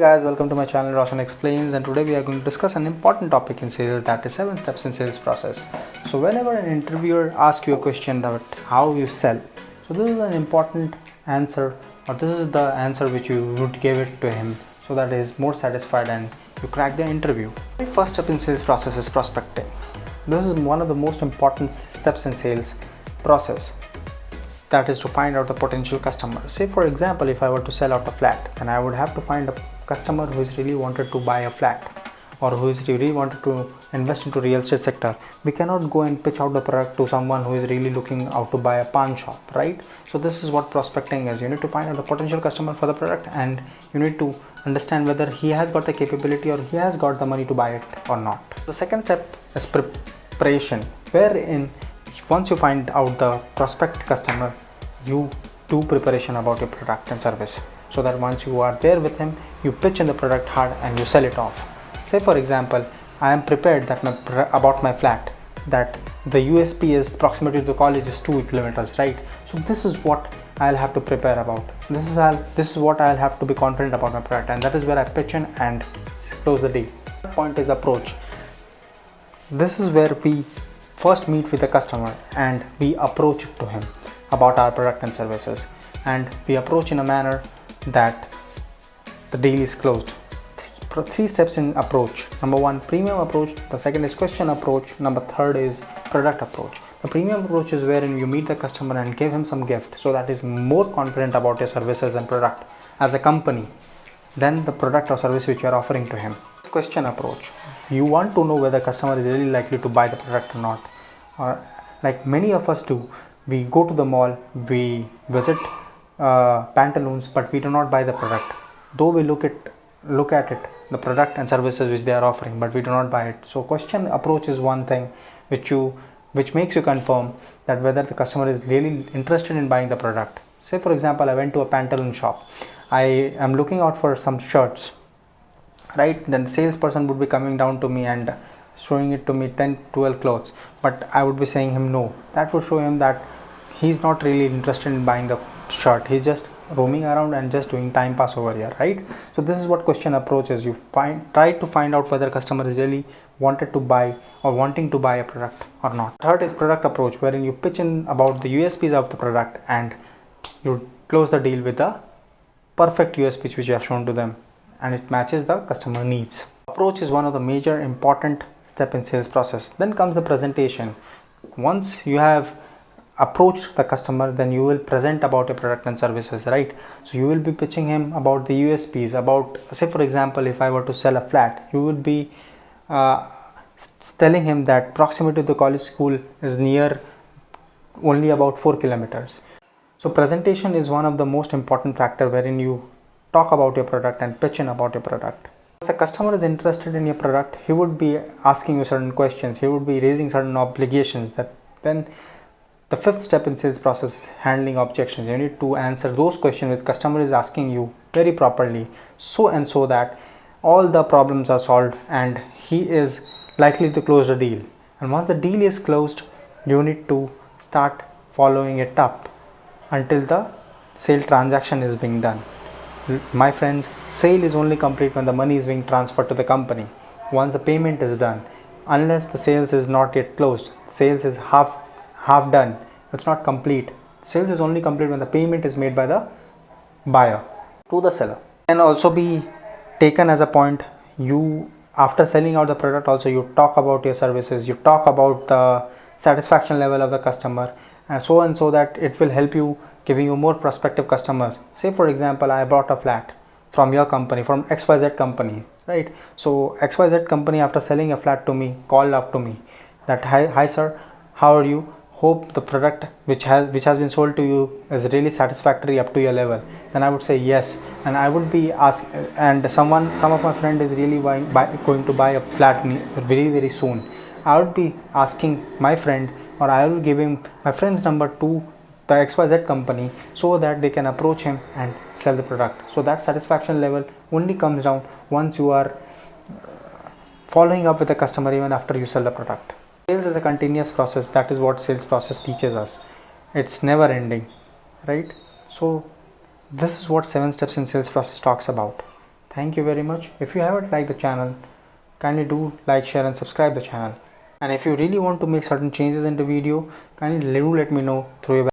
Guys, welcome to my channel Roshan Explains, and today we are going to discuss an important topic in sales, that is 7 steps in sales process. So whenever an interviewer asks you a question that how you sell, so this is an important answer, or this is the answer which you would give it to him so that he is more satisfied and you crack the interview. The first step in sales process is prospecting. This is one of the most important steps in sales process, that is to find out the potential customer. Say for example, if I were to sell out a flat, then I would have to find a customer who is really wanted to buy a flat, or who is really wanted to invest into real estate sector. We cannot go and pitch out the product to someone who is really looking out to buy a pawn shop, right? So this is what prospecting is. You need to find out the potential customer for the product, and you need to understand whether he has got the capability or he has got the money to buy it or not. The second step is preparation, wherein once you find out the prospect customer, you do preparation about your product and service, so that once you are there with him, you pitch in the product hard and you sell it off. Say for example, I am prepared that about my flat, that the USP is proximity to the college is 2 kilometers, right? So this is what I'll have to prepare about. This is what I'll have to be confident about my product, and that is where I pitch in and close the deal. Third point is approach. This is where we first meet with the customer and we approach to him about our product and services, and we approach in a manner that the deal is closed. Three steps in approach. Number 1, premium approach. The second is question approach. Number 3rd is product approach. The premium approach is wherein you meet the customer and give him some gift, so that is more confident about your services and product as a company than the product or service which you are offering to him. Question approach. You want to know whether customer is really likely to buy the product or not, or like many of us do. We go to the mall, we visit pantaloons, but we do not buy the product, though we look at it, the product and services which they are offering, but we do not buy it. So question approach is one thing which makes you confirm that whether the customer is really interested in buying the product. Say for example, I went to a pantaloon shop. I am looking out for some shirts, right? Then the salesperson would be coming down to me and showing it to me 10-12 clothes, but I would be saying him no. That would show him that he's not really interested in buying the shirt. He's just roaming around and just doing time pass over here, right? So this is what question approach is. You try to find out whether customer is really wanted to buy or wanting to buy a product or not. Third is product approach, wherein you pitch in about the USPs of the product and you close the deal with the perfect USPs which you have shown to them, and it matches the customer needs. Approach is one of the major important step in sales process. Then comes the presentation. Once you have approached the customer, then you will present about your product and services, right? So you will be pitching him about the USPs, about, say for example, if I were to sell a flat, you would be telling him that proximity to the college school is near only about 4 kilometers. So presentation is one of the most important factor, wherein you talk about your product and pitch in about your product. If the customer is interested in your product, he would be asking you certain questions, he would be raising certain obligations. That then the 5th step in sales process is handling objections. You need to answer those questions which customer is asking you very properly, so that all the problems are solved and he is likely to close the deal. And once the deal is closed, you need to start following it up until the sale transaction is being done. My friends, sale is only complete when the money is being transferred to the company. Once the payment is done, unless the sales is not yet closed, sales is half done, it's not complete. Sales is only complete when the payment is made by the buyer to the seller. Can also be taken as a point, you after selling out the product also you talk about your services, you talk about the satisfaction level of the customer, and so that it will help you giving you more prospective customers. Say for example, I bought a flat from your company, from XYZ company, right? So XYZ company, after selling a flat to me, called up to me that hi sir, how are you? Hope the product which has been sold to you is really satisfactory up to your level. Then I would say yes, and I would be asked, and some of my friend is really going to buy a flat very soon. I would be asking my friend, or I will give him my friend's number to the XYZ company, so that they can approach him and sell the product. So that satisfaction level only comes down once you are following up with the customer even after you sell the product. Sales is a continuous process. That is what sales process teaches us. It's never ending, right? So this is what 7 steps in sales process talks about. Thank you very much. If you haven't liked the channel, kindly do like, share and subscribe the channel. And if you really want to make certain changes in the video, kindly do let me know through your